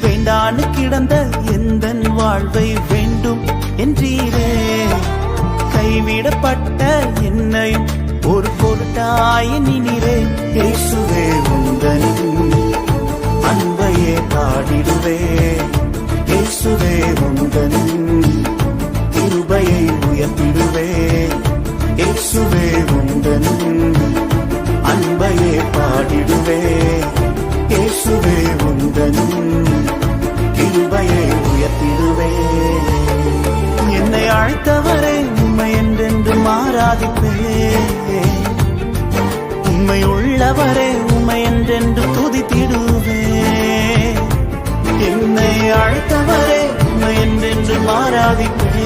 வேண்டான்னு கிடந்த எந்தன் வாழ்வை வேண்டும் என்றீரே. கைவிடப்பட்ட என்னையும் ஒரு பொருட்டாய் எண்ணினீரே. இயேசுவே உந்தன் அன்பையே பாடிடுவே. இயேசுவே உந்தன் கிருபையை உயர்த்திடுவே. இயேசுவே உந்தன் அன்பையே பாடிடுவே. இயேசுவே உந்தன் கிருபையை உயர்த்திடுவே. என்னை அழைத்தவரே உம்மை என்றென்று மாறாதிப்பே. உம்மை உள்ளவரே உம்மை என்றென்று துதித்திடுவே. என்னை அழைத்தவரே உம்மை என்றென்று மாறாதிப்பே.